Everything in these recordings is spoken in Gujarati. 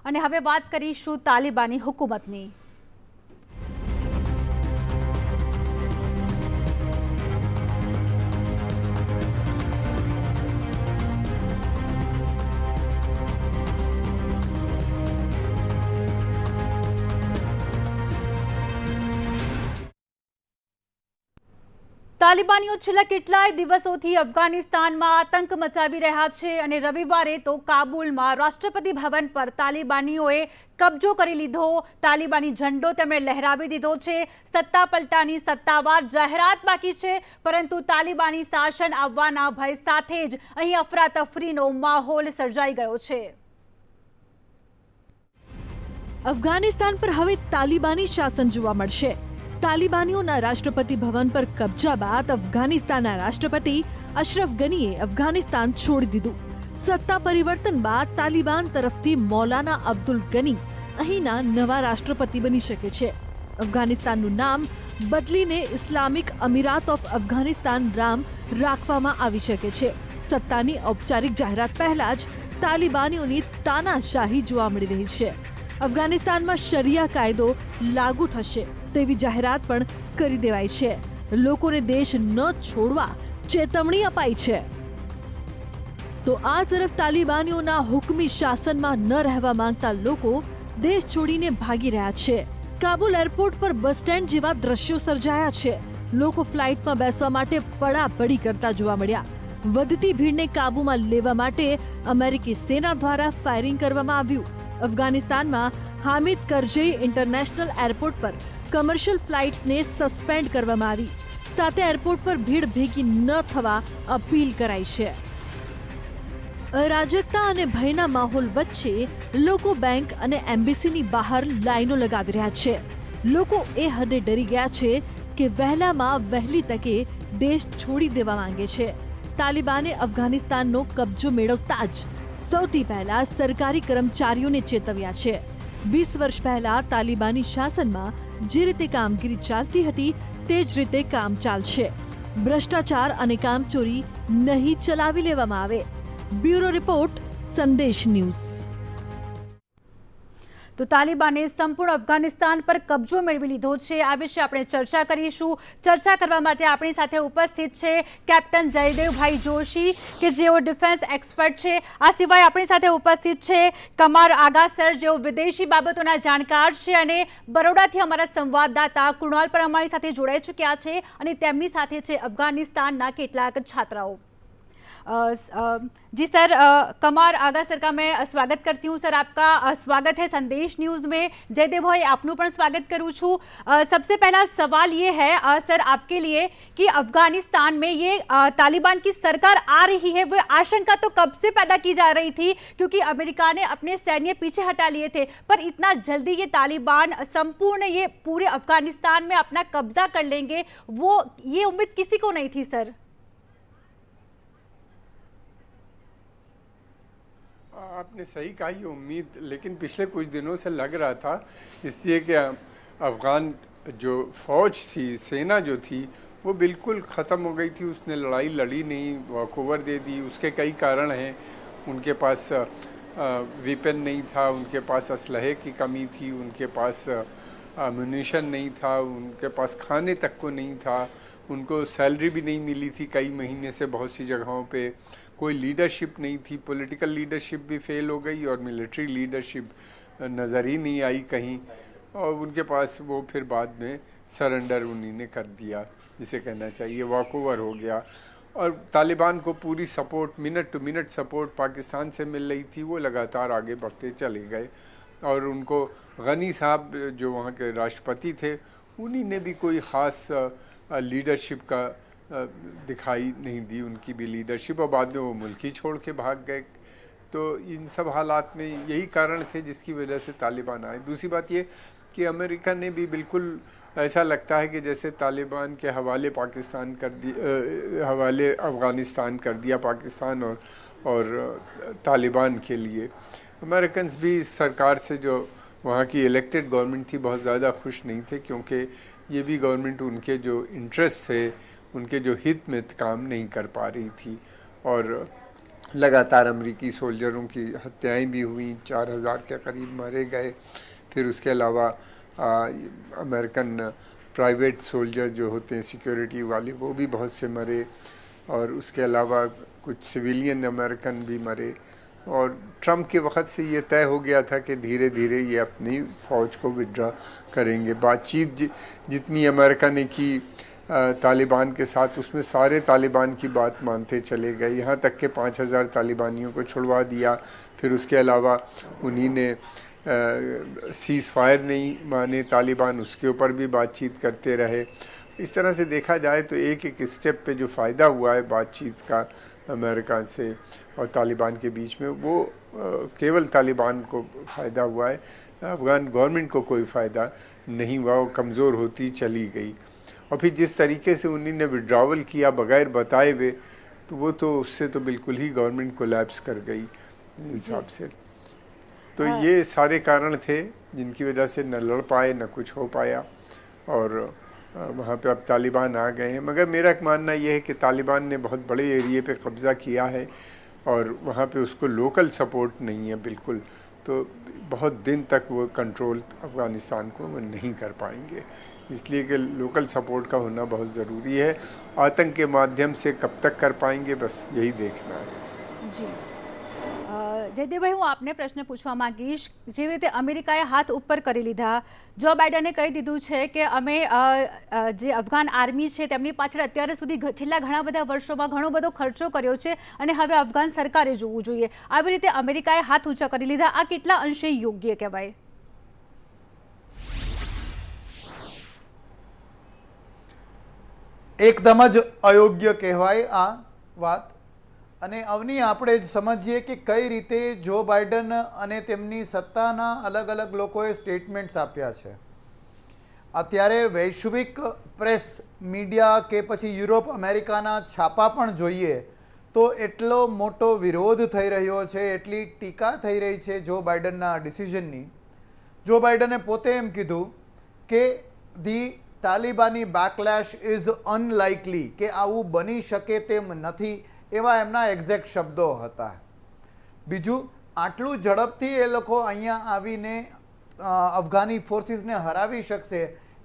અને હવે વાત કરીશું તાલિબાની હુકુમતની। તાલિબાનીઓ છેલ્લા કેટલાય દિવસોથી અફઘાનિસ્તાનમાં આતંક મચાવી રહ્યા છે અને રવિવારે તો કાબુલમાં રાષ્ટ્રપતિ ભવન પર તાલિબાનીઓએ કબજો કરી લીધો। તાલિબાની ઝંડો તેમણે લહેરાવી દીધો છે। સત્તા પલટાની સત્તાવાર જાહેરાત બાકી છે, પરંતુ તાલિબાની શાસન આવવાના ભય સાથે જ અહીં અફરાતફરીનો માહોલ સર્જાઈ ગયો છે। અફઘાનિસ્તાન પર હવે તાલિબાની શાસન જોવા મળશે। તાલિબાનીઓના રાષ્ટ્રપતિ ભવન પર કબજા બાદ અફઘાનિસ્તાનના રાષ્ટ્રપતિ અશરફ ગનીએ અફઘાનિસ્તાન છોડી દીધું। સત્તા પરિવર્તન બાદ તાલિબાન તરફથી મૌલાના અબ્દુલ ગની અહીંના નવા રાષ્ટ્રપતિ બની શકે છે। અફઘાનિસ્તાનનું નામ બદલીને ઇસ્લામિક અમીરાત ઓફ અફઘાનિસ્તાન રામ રાખવામાં આવી શકે છે। સત્તાની ઔપચારિક જાહેરાત પહેલા જ તાલિબાનીઓની તાનાશાહી જોવા મળી રહી છે। અફઘાનિસ્તાનમાં શરિયા કાયદો લાગુ થશે તેવી જાહેરાત પણ કરી દેવાઈ છે। લોકોને દેશ ન છોડવા ચેતવણી અપાઈ છે। તો આ તરફ તાલિબાનીઓના હુકમી શાસનમાં ન રહેવા માંગતા લોકો દેશ છોડીને ભાગી રહ્યા છે। કાબુલ એરપોર્ટ પર બસ સ્ટેન્ડ જેવા દ્રશ્યો સર્જાયા છે। લોકો ફ્લાઇટમાં બેસવા માટે પડાપડી કરતા જોવા મળ્યા। વધતી ભીડને કાબૂમાં લેવા માટે અમેરિકી સેના દ્વારા ફાયરિંગ કરવામાં આવ્યું। અફઘાનિસ્તાનમાં હામિદ કરઝઈ ઇન્ટરનેશનલ એરપોર્ટ પર કમર્શિયલ ફ્લાઇટ્સને સસ્પેન્ડ કરવામાં આવી। સાથે એરપોર્ટ પર ભીડ ભેગી ન થવા અપીલ કરાઈ છે। અરાજકતા અને ભયના માહોલ વચ્ચે લોકો બેંક અને એમ્બેસીની બહાર લાઈનો લગાવી રહ્યા છે। લોકો એ હદે ડરી ગયા છે કે વહેલામાં વહેલી તકે દેશ છોડી દેવા માંગે છે। તાલિબાને અફઘાનિસ્તાનનો કબજો મેળવતા જ સૌથી પહેલા સરકારી કર્મચારીઓને ચેતવ્યા છે। 20 વર્ષ પહેલા તાલિબાની શાસનમાં જે રીતે કામગીરી ચાલતી હતી તે જ રીતે કામ ચાલશે। ભ્રષ્ટાચાર અને કામચોરી નહીં ચલાવી લેવામાં આવે। બ્યુરો રિપોર્ટ, સંદેશ ન્યૂઝ। તો તાલિબાને સંપૂર્ણ અફઘાનિસ્તાન પર કબજો મેળવી લીધો છે। આ વિશે આપણે ચર્ચા કરીશું। ચર્ચા કરવા માટે આપણી સાથે ઉપસ્થિત છે કેપ્ટન જયદેવભાઈ જોશી કે જેઓ ડિફેન્સ એક્સપર્ટ છે। આ સિવાય આપણી સાથે ઉપસ્થિત છે કમાર આગા સર, જેઓ વિદેશી બાબતોના જાણકાર છે અને બરોડાથી અમારા સંવાદદાતા કૃણાલ પર અમારી સાથે જોડાઈ ચૂક્યા છે અને તેમની સાથે છે અફगानिस्तान કેટલાક छात्राओं। जी सर, कमार आगा सर का मैं स्वागत करती हूँ। सर, आपका स्वागत है संदेश न्यूज़ में। जयदेव भाई, आपનું પણ स्वागत करूँ छूँ। सबसे पहला सवाल ये है सर आपके लिए कि अफगानिस्तान में ये तालिबान की सरकार आ रही है, वो आशंका तो कब से पैदा की जा रही थी, क्योंकि अमेरिका ने अपने सैन्य पीछे हटा लिए थे, पर इतना जल्दी ये तालिबान संपूर्ण ये पूरे अफगानिस्तान में अपना कब्जा कर लेंगे, वो ये उम्मीद किसी को नहीं थी सर। आपने सही कहा, ये उम्मीद लेकिन पिछले कुछ दिनों से लग रहा था, इसलिए कि अफ़गान जो फ़ौज थी, सेना जो थी, वो बिल्कुल ख़त्म हो गई थी। उसने लड़ाई लड़ी नहीं, वॉकओवर दे दी। उसके कई कारण हैं। उनके पास वेपन नहीं था, उनके पास असलहे की कमी थी, उनके पास म्यूनिशन नहीं था, उनके पास खाने तक को नहीं था, उनको सैलरी भी नहीं मिली थी कई महीने से बहुत सी जगहों पे। कोई लीडरशिप नहीं थी, पॉलिटिकल लीडरशिप भी फेल हो गई और मिलिट्री लीडरशिप नज़र ही नहीं आई कहीं। और उनके पास वो फिर बाद में सरेंडर उन्हीं ने कर दिया, जिसे कहना चाहिए वॉकओवर हो गया। और तालिबान को पूरी support, minute to minute support Pakistan से मिल रही थी। वो लगातार आगे बढ़ते चले गए और उनको गनी साहब जो वहाँ के राष्ट्रपति थे, उन्हीं ने भी कोई ख़ास लीडरशिप का दिखाई नहीं दी, उनकी भी लीडरशिप, और बाद में वो मुल्क ही छोड़ के भाग गए। तो इन सब हालात में यही कारण थे जिसकी वजह से तालिबान आए। दूसरी बात ये कि अमेरिका ने भी बिल्कुल ऐसा लगता है कि जैसे तालिबान के हवाले पाकिस्तान कर दिया, हवाले अफ़गानिस्तान कर दिया पाकिस्तान, और तालिबान के लिए अमेरिकन्स भी इस सरकार से, जो वहाँ की इलेक्टेड गवर्नमेंट थी, बहुत ज़्यादा खुश नहीं थे, क्योंकि ये भी गवर्नमेंट उनके जो इंटरेस्ट थे, उनके जो हित में काम नहीं कर पा रही थी। और लगातार अमेरिकी सोल्जरों की हत्याएं भी हुई, 4000 के करीब मारे गए। फिर उसके अलावा अमेरिकन प्राइवेट सोल्जर जो होते हैं सिक्योरिटी वाले, वो भी बहुत से मरे, और उसके अलावा कुछ सिविलियन अमेरिकन भी मरे। और ट्रम्प के वक़्त से ये तय हो गया था कि धीरे धीरे ये अपनी फ़ौज को विड्रॉ करेंगे। बातचीत जितनी अमेरिका ने की तालिबान के साथ, उसमें सारे तालिबान की बात मानते चले गए, यहाँ तक के 5000 तालिबानियों को छुड़वा दिया। फिर उसके अलावा उन्हीं ने सीज़ फायर नहीं माने तालिबान, उसके ऊपर भी बातचीत करते रहे। इस तरह से देखा जाए तो एक एक स्टेप पे जो फ़ायदा हुआ है बातचीत का अमेरिका से और तालिबान के बीच में, वो केवल तालिबान को फ़ायदा हुआ है, अफ़गान गवर्नमेंट को कोई फ़ायदा नहीं हुआ, वो कमज़ोर होती चली गई। और फिर जिस तरीके से उन्होंने विड्रॉवल किया बग़ैर बताए हुए, तो वो तो उससे तो बिल्कुल ही गवर्नमेंट कोलैप्स कर गई हिसाब से। तो ये सारे कारण थे जिनकी वजह से न लड़ पाए न कुछ हो पाया, और वहाँ पे अब तालिबान आ गए हैं। मगर मेरा मानना ये है कि तालिबान ने बहुत बड़े एरिए पे कब्ज़ा किया है और वहाँ पे उसको लोकल सपोर्ट नहीं है बिल्कुल, तो बहुत दिन तक वो कंट्रोल अफ़गानिस्तान को वो नहीं कर पाएंगे। इसलिए कि लोकल सपोर्ट का होना बहुत ज़रूरी है। आतंक के माध्यम से कब तक कर पाएंगे, बस यही देखना है। जी જયદેવભાઈ, હું આપને પ્રશ્ન પૂછવા માંગીશ, જેવી રીતે અમેરિકાએ હાથ ઉપર કરી લીધા, જો બાઇડને કહી દીધું છે કે અમે જે અફઘાન આર્મી છે તેમની પાછળ અત્યાર સુધી છેલ્લા ઘણા બધા વર્ષોમાં ઘણો બધો ખર્ચો કર્યો છે અને હવે અફઘાન સરકારે જોવું જોઈએ, આવી રીતે અમેરિકાએ હાથ ઊંચા કરી લીધા, આ કેટલા અંશે યોગ્ય કહેવાય? એકદમ જ અયોગ્ય કહેવાય આ વાત। અને અવની આપણે જ સમજીએ કે કઈ રીતે જો બાઇડન અને તેમની સત્તાના અલગ અલગ લોકોએ સ્ટેટમેન્ટ્સ આપ્યા છે। અત્યારે વૈશ્વિક પ્રેસ મીડિયા કે પછી યુરોપ અમેરિકાના છાપા પણ જોઈએ તો એટલો મોટો વિરોધ થઈ રહ્યો છે, એટલી ટીકા થઈ રહી છે જો બાઇડનના ડિસિઝનની। જો બાઇડને પોતે એમ કીધું કે ધી તાલિબાની બેકલેશ ઇઝ અનલાઇકલી, કે આવું બની શકે તેમ નથી, એવા એમના એક્ઝેક્ટ શબ્દો હતા। બીજું, આટલું ઝડપથી એ લોકો અહીંયા આવીને અફઘાની ફોર્સીસને હરાવી શકશે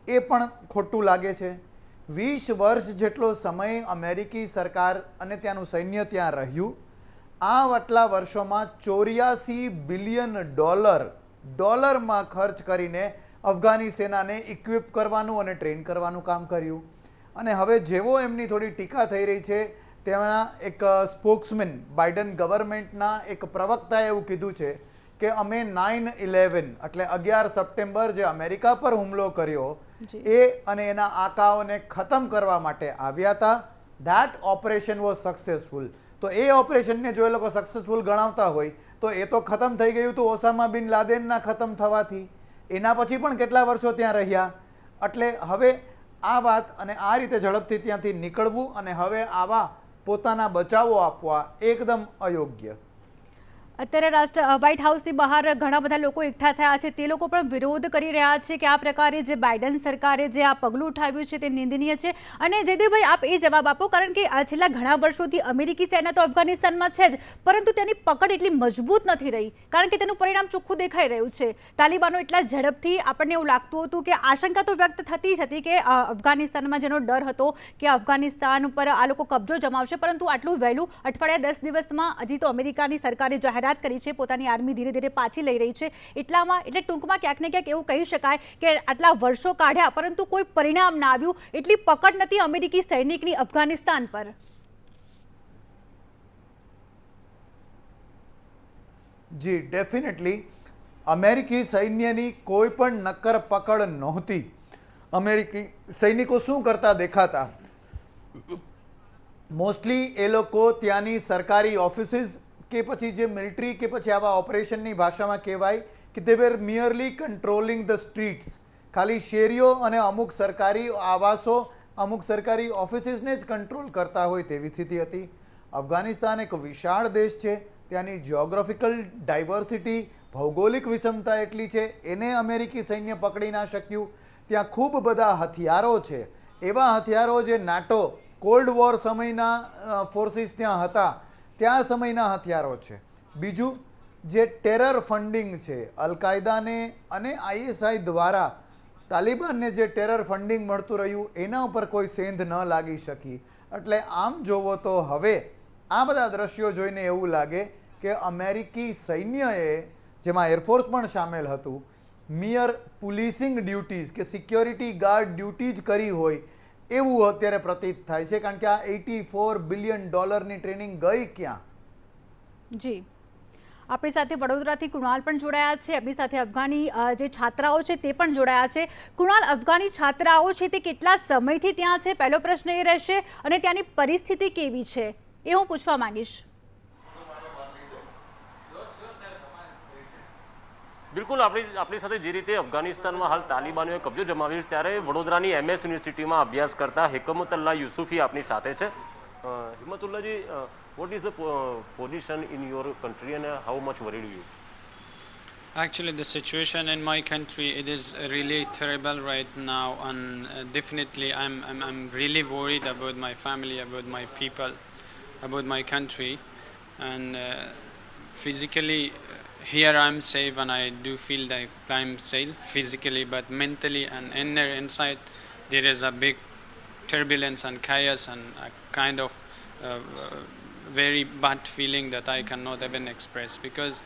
એ પણ ખોટું લાગે છે। 20 વર્ષ જેટલો સમય અમેરિકી સરકાર અને ત્યાંનું સૈન્ય ત્યાં રહ્યું। આ આટલા વર્ષોમાં 84 બિલિયન ડોલરમાં ખર્ચ કરીને અફઘાની સેનાને ઇક્વિપ કરવાનું અને ટ્રેન કરવાનું કામ કર્યું। અને હવે જેવો એમની થોડી ટીકા થઈ રહી છે, તેમાં એક સ્પોક્સમેન બાઇડન ગવર્મેન્ટના એક પ્રવક્તાએ એવું કીધું છે કે અમે 9/11 એટલે 11 સપ્ટેમ્બર જે અમેરિકા પર હુમલો કર્યો એ અને એના આકાઓને ખતમ કરવા માટે આવ્યા હતા। That operation was successful. તો એ ઓપરેશનને જો એ લોકો સક્સેસફુલ ગણાવતા હોય તો એ તો ખતમ થઈ ગયું હતું ઓસામા બિન લાદેનના ખતમ થવાથી। એના પછી પણ કેટલા વર્ષો ત્યાં રહ્યા। એટલે હવે આ વાત અને આ રીતે ઝડપથી ત્યાંથી નીકળવું અને હવે આવા પોતાના બચાવો આપવા એકદમ અયોગ્ય। અત્યારે વ્હાઇટ હાઉસની બહાર ઘણા બધા લોકો એકઠા થયા છે, તે લોકો પણ વિરોધ કરી રહ્યા છે કે આ પ્રકારે જે બાઇડન સરકારે જે આ પગલું ઉઠાવ્યું છે તે નિંદનીય છે। અને જયદેવભાઈ, આપ એ જવાબ આપો, કારણ કે છેલ્લા ઘણા વર્ષોથી અમેરિકી સેના તો અફઘાનિસ્તાનમાં છે જ, પરંતુ તેની પકડ એટલી મજબૂત નથી રહી, કારણ કે તેનું પરિણામ ચોખ્ખું દેખાઈ રહ્યું છે। તાલિબાનો એટલા ઝડપથી, આપણને એવું લાગતું હતું કે આશંકા તો વ્યક્ત થતી જ હતી કે અફઘાનિસ્તાનમાં જેનો ડર હતો કે અફઘાનિસ્તાન ઉપર આ લોકો કબજો જમાવશે, પરંતુ આટલું વહેલું અઠવાડિયા 10 દિવસમાં હજી તો અમેરિકાની સરકારે જાહેરાત કરી છે, પોતાની આર્મી ધીરે ધીરે પાછી લઈ રહી છે। એટલે ટૂંકમાં ક્યાંક ને ક્યાંક એવું કહી શકાય કે આટલા વર્ષો કાઢ્યા પરંતુ કોઈ પરિણામ ના આવ્યું, એટલી પકડ નથી અમેરિકી સૈનિકની અફઘાનિસ્તાન પર। જી, ડેફિનેટલી અમેરિકી સૈન્યની કોઈ પણ નક્કર પકડ નહોતી। અમેરિકી સૈનિકો શું કરતા દેખાતા? મોસ્ટલી એ લોકો ત્યાંની સરકારી ઓફિસીસ કે પછી જે મિલિટરી કે પછી આવા ઓપરેશનની ભાષામાં કહેવાય કે દે વેર મિયરલી કંટ્રોલિંગ ધ સ્ટ્રીટ્સ। ખાલી શેરીઓ અને અમુક સરકારી આવાસો, અમુક સરકારી ઓફિસીસને જ કંટ્રોલ કરતા હોય તેવી સ્થિતિ હતી। અફઘાનિસ્તાન એક વિશાળ દેશ છે, ત્યાંની જિયોગ્રાફિકલ ડાયવર્સિટી, ભૌગોલિક વિષમતા એટલી છે, એને અમેરિકી સૈન્ય પકડી ના શક્યું। ત્યાં ખૂબ બધા હથિયારો છે, એવા હથિયારો જે નાટો કોલ્ડ વોર સમયના ફોર્સીસ ત્યાં હતા, ત્યાર સમયના હથિયારો છે. બીજું જે ટેરર ફંડિંગ છે, અલ-કાયદાને અને ISI દ્વારા તાલિબાનને જે ટેરર ફંડિંગ મળતું રહ્યું એના ઉપર કોઈ સેંધ ન લાગી શકી. એટલે આમ જોવો તો હવે આ બધા દ્રશ્યો જોઈને એવું લાગે કે અમેરિકી સૈન્યએ, જેમાં એરફોર્સ પણ સામેલ હતું, મિયર પુલિસિંગ ડ્યુટીઝ કે સિક્યોરિટી ગાર્ડ ડ્યુટી જ કરી હોય એવું અત્યારે પ્રતીત થાય છે. કારણ કે આ $84 બિલિયન ટ્રેનિંગ ગઈ ક્યાં? જી, આપણી સાથે વડોદરાથી કૃણાલ પણ જોડાયા છે, આપણી સાથે અફઘાની જે છાત્રાઓ છે તે પણ જોડાયા છે. કૃણાલ, અફઘાની છાત્રાઓ છે તે કેટલા સમયથી ત્યાં છે, પહેલો પ્રશ્ન એ રહેશે, અને ત્યાંની પરિસ્થિતિ કેવી છે એ હું પૂછવા માંગીશ. બિલકુલ, આપણી સાથે જે રીતે અફઘાનિસ્તાનમાં હાલ તાલિબાનોએ કબજો જમાવ્યો છે, ત્યારે વડોદરાની MS યુનિવર્સિટીમાં અભ્યાસ કરતા હિકમતુલ્લાહ યુસુફી આપણી સાથે છે. હિકમતુલ્લાહજી, what is the position in your country and how much worried you? Actually, the situation in my country, it is really terrible right now, and definitely I'm really worried about my family, about my people, about my country, and physically here I'm safe and I do feel that I'm safe physically, but mentally and inside there is a big turbulence and chaos and a kind of very bad feeling that I cannot even express, because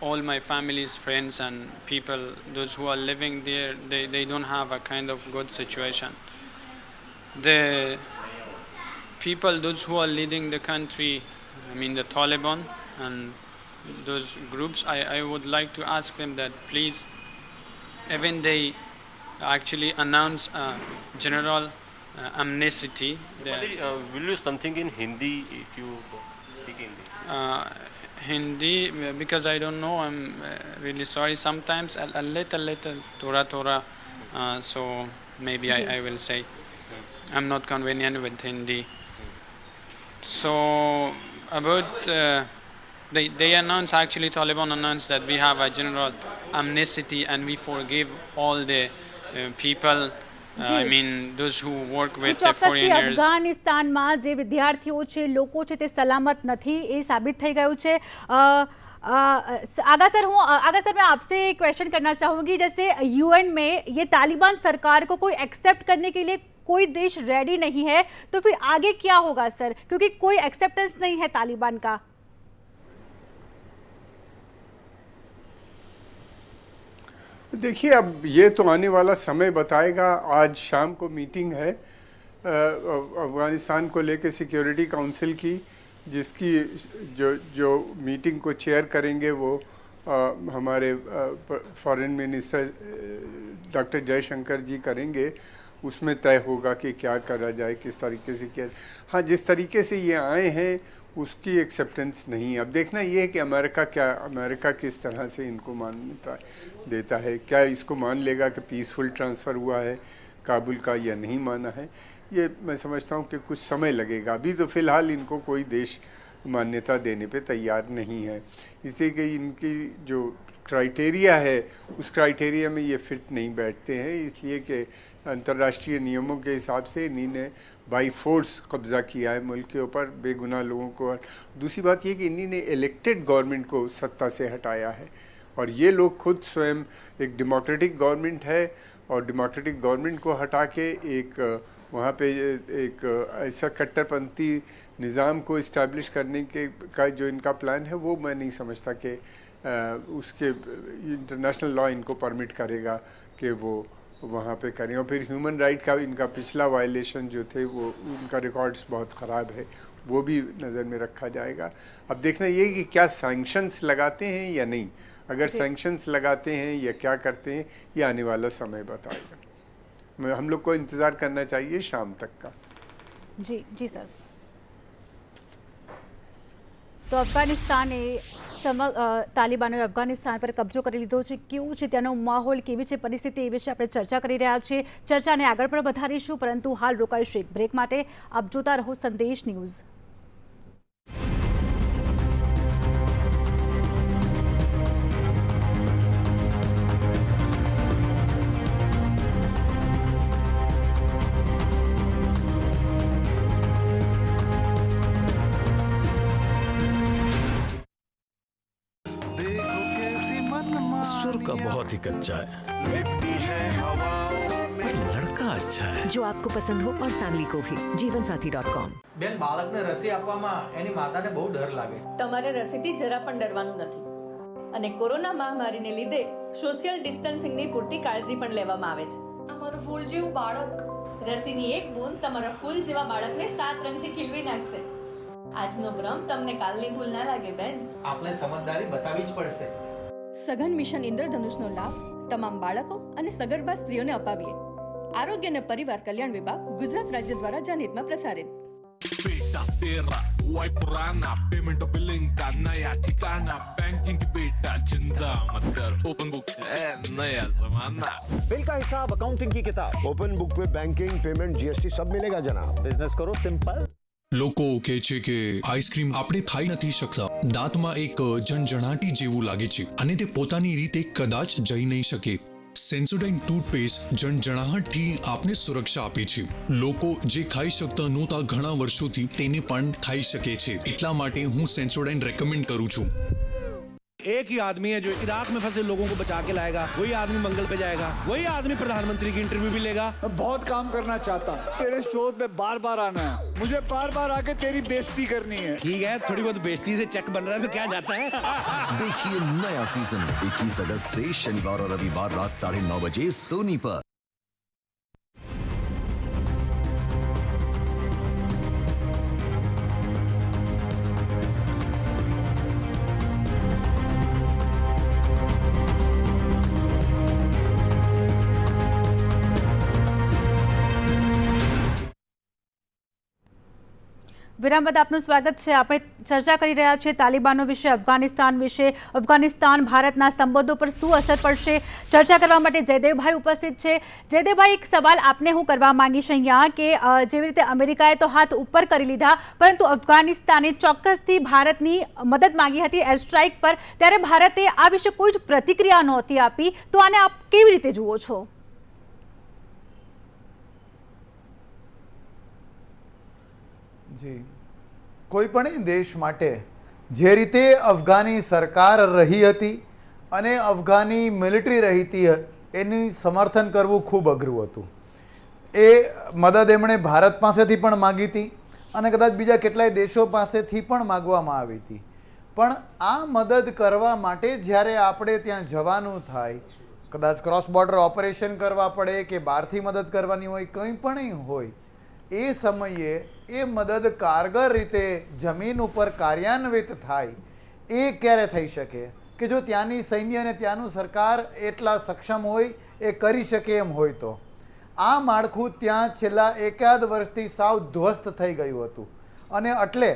all my family's friends and people, those who are living there, they don't have a kind of good situation. The people, those who are leading the country, I mean the Taliban and those groups, I would like to ask them that please, even they actually announce a general amnesty. Will you something in Hindi if you speak Hindi? Hindi, because I don't know, I'm really sorry. Sometimes a little, Tora, so maybe I will say. I'm not convenient with Hindi. So about they announced, actually Taliban announced that we have a general amnesty and we forgive all the people. I mean those who work with the foreigners. અફઘાનિસ્તાનમાં જે વિદ્યાર્થીઓ છે, લોકો છે, તે સલામત નથી, એ સાબિત થઈ ગયું છે. आगा सर, मैं आपसे क्वेश्चन करना चाहूँगी, जैसे UN में ये तालिबान सरकार को कोई एक्सेप्ट करने के लिए कोई देश रेडी नहीं है, तो फिर आगे क्या होगा सर, क्योंकि कोई एक्सेप्टेंस नहीं है तालिबान का. देखिए, अब ये तो आने वाला समय बताएगा. आज शाम को मीटिंग है अफ़गानिस्तान को लेकर सिक्योरिटी काउंसिल की, जिसकी जो मीटिंग को चेयर करेंगे वो हमारे फॉरेन मिनिस्टर डॉक्टर जयशंकर जी करेंगे. उसमें तय होगा कि क्या करा जाए, किस तरीके से किया. हाँ, जिस तरीके से ये आए हैं उसकी एक्सेप्टेंस नहीं. अब देखना ये है कि अमेरिका किस तरह से इनको मान्यता देता है. क्या इसको मान लेगा कि पीसफुल ट्रांसफ़र हुआ है काबुल का या नहीं माना है. ये मैं समझता हूँ कि कुछ समय लगेगा. अभी तो फ़िलहाल इनको कोई देश मान्यता देने पे तैयार नहीं है, इसलिए कि इनकी जो क्राइटेरिया है उस क्राइटेरिया में ये फिट नहीं बैठते हैं. इसलिए कि अंतर्राष्ट्रीय नियमों के हिसाब से इन्हीं ने बाई फोर्स कब्ज़ा किया है मुल्क के ऊपर, बेगुनाह लोगों को. दूसरी बात ये कि इन्हीं ने इलेक्टेड गवर्नमेंट को सत्ता से हटाया है, और ये लोग खुद स्वयं एक डेमोक्रेटिक गवर्नमेंट है, और डेमोक्रेटिक गवर्नमेंट को हटा के एक वहाँ पे एक ऐसा कट्टरपंथी निज़ाम को इस्टेब्लिश करने का जो इनका प्लान है, वो मैं नहीं समझता कि उसके इंटरनेशनल लॉ इनको परमिट करेगा कि वो वहाँ पे करें. और फिर ह्यूमन राइट का इनका पिछला वायलेशन जो थे, वो उनका रिकॉर्ड्स बहुत ख़राब है, वो भी नज़र में रखा जाएगा. अब देखना ये कि क्या सैंक्शंस लगाते हैं या नहीं. अगर सैंक्शंस लगाते हैं या क्या करते हैं, ये आने वाला समय बताएगा. हम लोग को इंतज़ार करना चाहिए शाम तक का. जी सर. તો અફઘાનિસ્તાને તાલિબાનોએ અફઘાનિસ્તાન પર કબજો કરી લીધો છે. કેવું છે ત્યાંનો માહોલ, કેવી છે પરિસ્થિતિ, એ વિશે આપણે ચર્ચા કરી રહ્યા છીએ. ચર્ચાને આગળ પણ વધારીશું, પરંતુ હાલ રોકાઈશું એક બ્રેક માટે. આપ જોતા રહો સંદેશ ન્યૂઝ. ससुर का बहुत ही कच्चा है पर लड़का अच्छा है। जो आपको पसंद हो और फैमिली को भी। जीवनसाथी.com। બેન બાળકને રસી આપવામાં એની માતાને બહુ ડર લાગે છે. તમારે રસીથી જરા પણ ડરવાનું નથી અને કોરોના મહામારીને લીધે સોશિયલ ડિસ્ટન્સિંગની પૂરતી કાળજી પણ લેવામાં આવે છે. અમારું ફૂલ જેવું બાળક રસીની એક બૂંદ તમારા ફૂલ જેવા બાળકને 7 રંગથી ખીલવી નાખશે. આજનો ભ્રમ તમને કાલની ભૂલ ના લાગે બેન. આપણે સમજદારી બતાવવી જ પડશે. સઘન મિશન ઇન્દ્રધનુષનો લાભ તમામ બાળકો અને સગર્ભા સ્ત્રીઓને અપાવીએ. આરોગ્ય અને પરિવાર કલ્યાણ વિભાગ ગુજરાત રાજ્ય દ્વારા જનહિતમાં પ્રસારિત. बेटा तेरा वाई पुराना पेमेंट और बिलिंग का नया ठिकाना बैंकिंग की बेटा चिंता मत कर ओपन बुक है नया जमाना बिल का हिसाब अकाउंटिंग की किताब ओपन बुक में बैंकिंग पेमेंट जीएसटी सब मिलेगा जनाब. बिजनेस करो सिंपल. લોકો કહે છે કે આઈસ્ક્રીમ આપણે ખાઈ નથી શકતા, દાંતમાં એક જણજણાટી જેવું લાગે છે અને તે પોતાની રીતે કદાચ જઈ નહીં શકે. સેન્સોડાઇન ટૂથપેસ્ટ જણજણાહટથી આપને સુરક્ષા આપે છે. લોકો જે ખાઈ શકતા નહોતા ઘણા વર્ષોથી તેને પણ ખાઈ શકે છે. એટલા માટે હું સેન્સોડાઇન રેકમેન્ડ કરું છું. एक ही आदमी है जो इराक में फंसे लोगों को बचा के लाएगा, वही आदमी मंगल पे जाएगा, वही आदमी प्रधानमंत्री की इंटरव्यू भी लेगा. मैं बहुत काम करना चाहता हूँ, तेरे शो पे बार बार आना है, मुझे बार बार आके तेरी बेइज्जती करनी है. ठीक है, थोड़ी बहुत बेइज्जती से चेक बन रहा है तो क्या जाता है. देखिए नया सीजन 21 अगस्त से शनिवार और रविवार रात 9:30 बजे सोनी पर. વિરામ બાદ આપનું સ્વાગત છે. આપણે ચર્ચા કરી રહ્યા છીએ તાલિબાનો વિશે, અફઘાનિસ્તાન વિશે. અફઘાનિસ્તાન ભારતના સંબંધો પર શું અસર પડશે, ચર્ચા કરવા માટે જયદેવભાઈ ઉપસ્થિત છે. જયદેવભાઈ, એક સવાલ આપને હું કરવા માંગીશ અહીંયા કે જેવી રીતે અમેરિકાએ તો હાથ ઉપર કરી લીધા, પરંતુ અફઘાનિસ્તાને ચોક્કસથી ભારતની મદદ માંગી હતી એર સ્ટ્રાઇક પર, ત્યારે ભારતે આ વિશે કોઈ જ પ્રતિક્રિયા નહોતી આપી. તો આને આપ કેવી રીતે જુઓ છો? જી, કોઈ પણ દેશ માટે જે રીતે અફઘાની સરકાર રહી હતી અને અફઘાની મિલિટરી રહી હતી એની સમર્થન કરવું ખૂબ અઘરું હતું. એ મદદ એમણે ભારત પાસેથી પણ માગી હતી અને કદાચ બીજા કેટલાય દેશો પાસેથી પણ માગવામાં આવી હતી. પણ આ મદદ કરવા માટે જ્યારે આપણે ત્યાં જવાનું થાય, કદાચ ક્રોસ બોર્ડર ઓપરેશન કરવા પડે કે બહારથી મદદ કરવાની હોય, કંઈ પણ હોય, એ સમયે એ મદદ કારગર રીતે જમીન ઉપર કાર્યાન્વિત થાય એ ક્યારે થઈ શકે કે જો ત્યાંની સૈન્ય અને ત્યાંનું સરકાર એટલા સક્ષમ હોય, એ કરી શકે એમ હોય. તો આ માળખું ત્યાં છેલ્લા એકાદ વર્ષથી સાવ ધ્વસ્ત થઈ ગયું હતું અને એટલે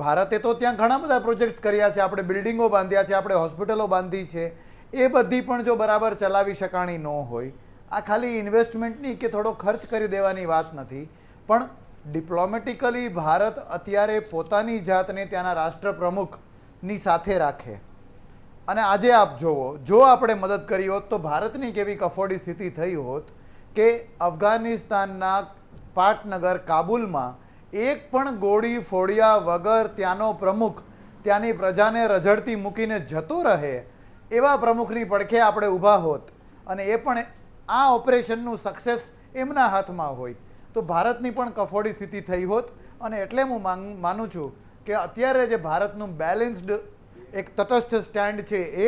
ભારતે તો ત્યાં ઘણા બધા પ્રોજેક્ટ્સ કર્યા છે, આપણે બિલ્ડિંગો બાંધ્યા છે, આપણે હોસ્પિટલો બાંધી છે, એ બધી પણ જો બરાબર ચલાવી શકાણી ન હોય, આ ખાલી ઇન્વેસ્ટમેન્ટની કે થોડો ખર્ચ કરી દેવાની વાત નથી, પણ ડિપ્લોમેટિકલી ભારત અત્યારે પોતાની જાતને ત્યાંના રાષ્ટ્રપ્રમુખની સાથે રાખે. અને આજે આપ જુઓ, જો આપણે મદદ કરી હોત તો ભારતની કેવી કફોડી સ્થિતિ થઈ હોત કે અફઘાનિસ્તાનના પાટનગર કાબુલમાં એક પણ ગોળી ફોડ્યા વગર ત્યાંનો પ્રમુખ ત્યાંની પ્રજાને રઝળતી મૂકીને જતો રહે એવા પ્રમુખની પડખે આપણે ઊભા હોત અને એ પણ આ ઓપરેશનનું સક્સેસ એમના હાથમાં હોય તો ભારતની પણ કફોડી સ્થિતિ થઈ હોત. અને એટલે હું માનું છું કે અત્યારે જે ભારતનું બેલેન્સ્ડ એક તટસ્થ સ્ટેન્ડ છે એ,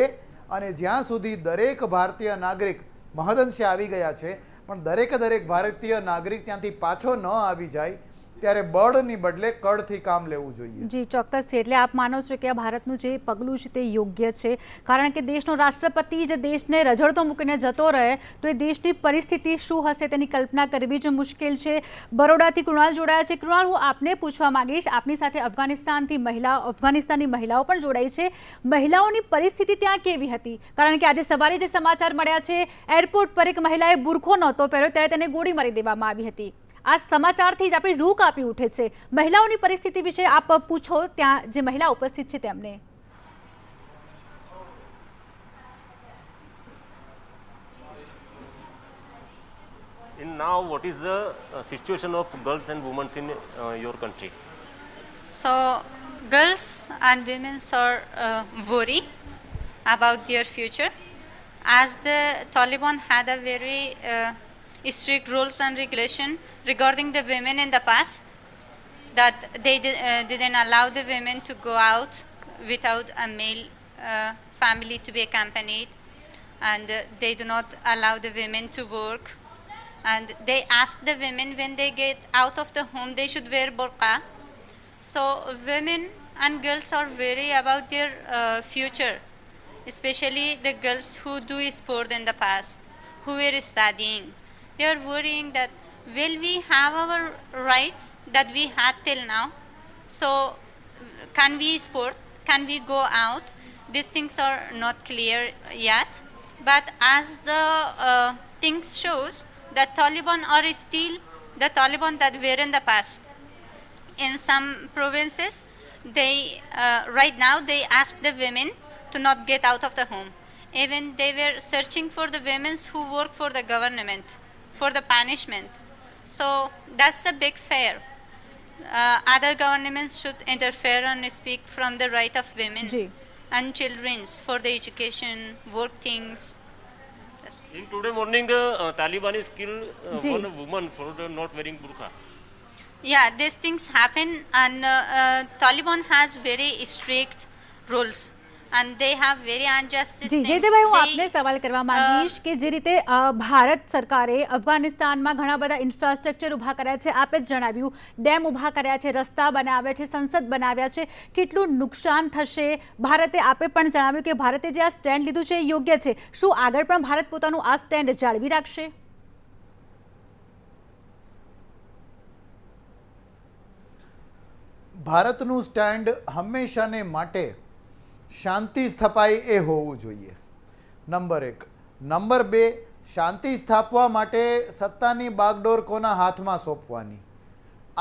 અને જ્યાં સુધી દરેક ભારતીય નાગરિક મહદઅંશે આવી ગયા છે, પણ દરેક ભારતીય નાગરિક ત્યાંથી પાછો ન આવી જાય ત્યારે બળની બદલે કળથી કામ લેવું જોઈએ. જી, ચોક્કસથી. એટલે આપ માનો છો કે આ ભારતનું જે પગલું છે તે યોગ્ય છે, કારણ કે દેશનો રાષ્ટ્રપતિ જે દેશને રઝળતો મૂકીને જતો રહે તો એ દેશની પરિસ્થિતિ શું હશે તેની કલ્પના કરવી જ મુશ્કેલ છે. બરોડાથી કૃણાલ જોડાયા છે. કૃણાલ, હું આપને પૂછવા માંગીશ, આપની સાથે અફઘાનિસ્તાનની મહિલાઓ પણ જોડાઈ છે. મહિલાઓની પરિસ્થિતિ ત્યાં કેવી હતી? કારણ કે આજે સવારે જે સમાચાર મળ્યા છે, એરપોર્ટ પર એક મહિલાએ બુરખો નહોતો પહેર્યો ત્યારે તેને ગોળી મારી દેવામાં આવી હતી. આ સમાચારથી જ આપણી રૂહ કાપી ઉઠે છે. મહિલાઓની પરિસ્થિતિ વિશે આપ પૂછો ત્યાં જે મહિલા ઉપસ્થિત છે તેમને. In now, what is the situation of girls and women in your country? So, girls and women are worried about their future, as the Taliban had a very strict rules and regulation regarding the women in the past, that they didn't allow the women to go out without a male family to be accompanied, and they do not allow the women to work, and they ask the women when they get out of the home they should wear burqa. So women and girls are very about their future, especially the girls who do sport in the past, who were studying. They are worrying that will we have our rights that we had till now? So can we sport? Can we go out? These things are not clear yet. But as the things shows, that Taliban are still the Taliban that were in the past. In some provinces, they right now they ask the women to not get out of the home. Even they were searching for the women who work for the government, for the punishment. So that's a big fear. Other governments should interfere and speak from the right of women and children for the education, work things. In today morning, Taliban is killed one woman for not wearing burqa. Yeah, these things happen, and Taliban has very strict rules. And they have very unjust G things. Jaydevbhai હું આપને સવાલ કરવા માંગીશ કે જે રીતે ભારત સરકારે અફઘાનિસ્તાનમાં ઘણા બધા ઇન્ફ્રાસ્ટ્રક્ચર ઊભા કર્યા છે, આપે જ જણાવ્યું, ડેમ ઊભા કર્યા છે, રસ્તા બનાવ્યા છે, સંસદ બનાવ્યા છે, કેટલું નુકસાન થશે ભારતે? આપે પણ જણાવ્યું કે ભારતે જે આ સ્ટેન્ડ લીધું છે એ યોગ્ય છે. શું આગળ પણ ભારત પોતાનું આ સ્ટેન્ડ જાળવી રાખશે? ભારતનું સ્ટેન્ડ હંમેશાને માટે શાંતિ સ્થપાય એ હોવું જોઈએ, નંબર 1. નંબર 2, શાંતિ સ્થાપવા માટે સત્તાની બાગડોર કોના હાથમાં સોંપવાની?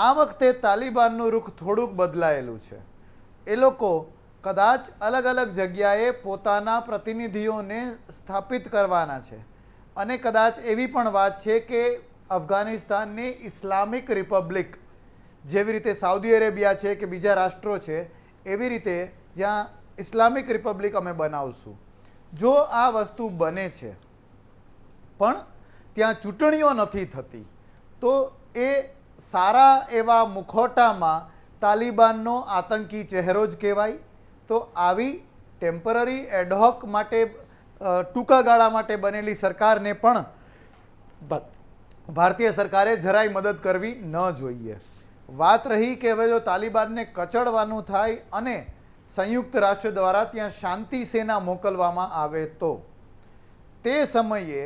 આ વખતે તાલિબાનનું રૂખ થોડુંક બદલાયેલું છે. એ લોકો કદાચ અલગ અલગ જગ્યાએ પોતાના પ્રતિનિધિઓને સ્થાપિત કરવાના છે, અને કદાચ એવી પણ વાત છે કે અફઘાનિસ્તાનની ઇસ્લામિક રિપબ્લિક, જેવી રીતે સાઉદી અરેબિયા છે કે બીજા રાષ્ટ્રો છે, એવી રીતે જ્યાં ઇસ્લામિક રિપબ્લિક અમે બનાવશું. જો આ વસ્તુ બને છે પણ ત્યાં ચૂંટણીઓ નથી થતી, તો એ સારા એવા મુખોટામાં તાલિબાનનો આતંકી ચહેરો જ કહેવાય. તો આવી ટેમ્પરરી એડહોક માટે ટૂંકા ગાળા માટે બનેલી સરકારને પણ ભારતીય સરકારે જરાય મદદ કરવી ન જોઈએ. વાત રહી કે હવે જો તાલિબાનને કચડવાનું થાય અને સંયુક્ત રાષ્ટ્ર દ્વારા ત્યાં શાંતિ સેના મોકલવામાં આવે તો તે સમયે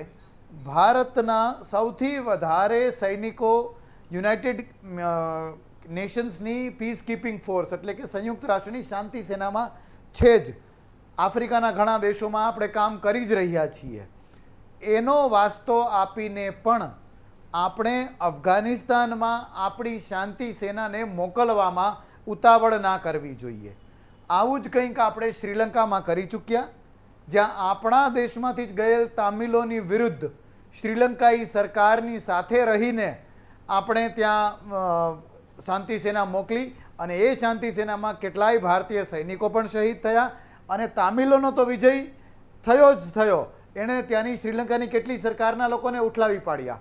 ભારતના સૌથી વધારે સૈનિકો યુનાઇટેડ નેશન્સની પીસ કીપિંગ ફોર્સ એટલે કે સંયુક્ત રાષ્ટ્રની શાંતિ સેનામાં છે જ. આફ્રિકાના ઘણા દેશોમાં આપણે કામ કરી જ રહ્યા છીએ. એનો વાસ્તો આપીને પણ આપણે અફઘાનિસ્તાનમાં આપણી શાંતિ સેનાને મોકલવામાં ઉતાવળ ના કરવી જોઈએ. આવું જ કંઈક આપણે શ્રીલંકામાં કરી ચૂક્યા, જ્યાં આપણા દેશમાંથી જ ગયેલ તામિલોની વિરુદ્ધ શ્રીલંકાઈ સરકારની સાથે રહીને આપણે ત્યાં શાંતિ સેના મોકલી, અને એ શાંતિ સેનામાં કેટલાય ભારતીય સૈનિકો પણ શહીદ થયા, અને તામિલોનો તો વિજય થયો જ થયો. એણે ત્યાંની શ્રીલંકાની કેટલી સરકારના લોકોને ઉઠલાવી પાડ્યા.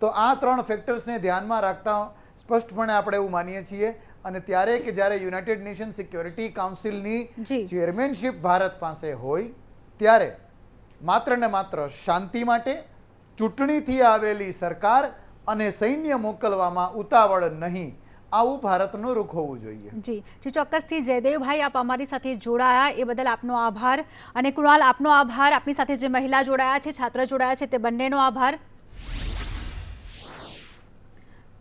તો આ 3 ફેક્ટર્સને ધ્યાનમાં રાખતા સ્પષ્ટપણે આપણે એવું માનીએ છીએ. અને ત્યારે કે જ્યારે યુનાઇટેડ નેશન સિક્યોરિટી કાઉન્સિલની ચેરમેનશીપ ભારત પાસે હોય, ત્યારે માત્ર ને માત્ર શાંતિ માટે ચૂંટણીથી આવેલી સરકાર અને સૈન્ય મોકલવામાં ઉતાવળ નહીં, આવું ભારતનું રૂખ હોવું જોઈએ. જી ચોક્કસથી જયદેવભાઈ, આપ અમારી સાથે જોડાયા એ બદલ આપનો આભાર. અને કૃણાલ, આપનો આભાર. આપની સાથે જે મહિલા જોડાયા છે, છાત્ર જોડાયા છે, તે બંનેનો આભાર.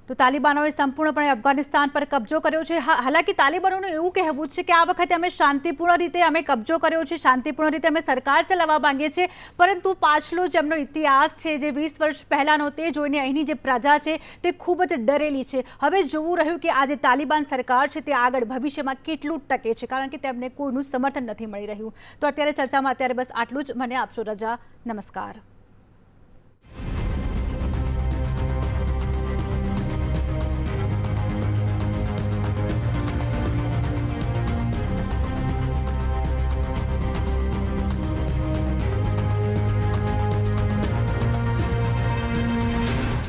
તો તાલિબાનોએ સંપૂર્ણપણે અફઘાનિસ્તાન પર કબજો કર્યો છે. હાલાકી તાલિબાનોનું એવું કહેવું છે કે આ વખતે અમે શાંતિપૂર્ણ રીતે અમે કબજો કર્યો છે, શાંતિપૂર્ણ રીતે અમે સરકાર ચલાવવા માંગીએ છીએ, પરંતુ પાછલો જે એમનો ઇતિહાસ છે, જે 20 વર્ષ પહેલાંનો, તે જોઈને અહીંની જે પ્રજા છે તે ખૂબ જ ડરેલી છે. હવે જોવું રહ્યું કે આ જે તાલિબાન સરકાર છે તે આગળ ભવિષ્યમાં કેટલું ટકે છે, કારણ કે તેમને કોઈનું સમર્થન નથી મળી રહ્યું. તો અત્યારે ચર્ચામાં બસ આટલું જ. મને આપશો રજા. નમસ્કાર.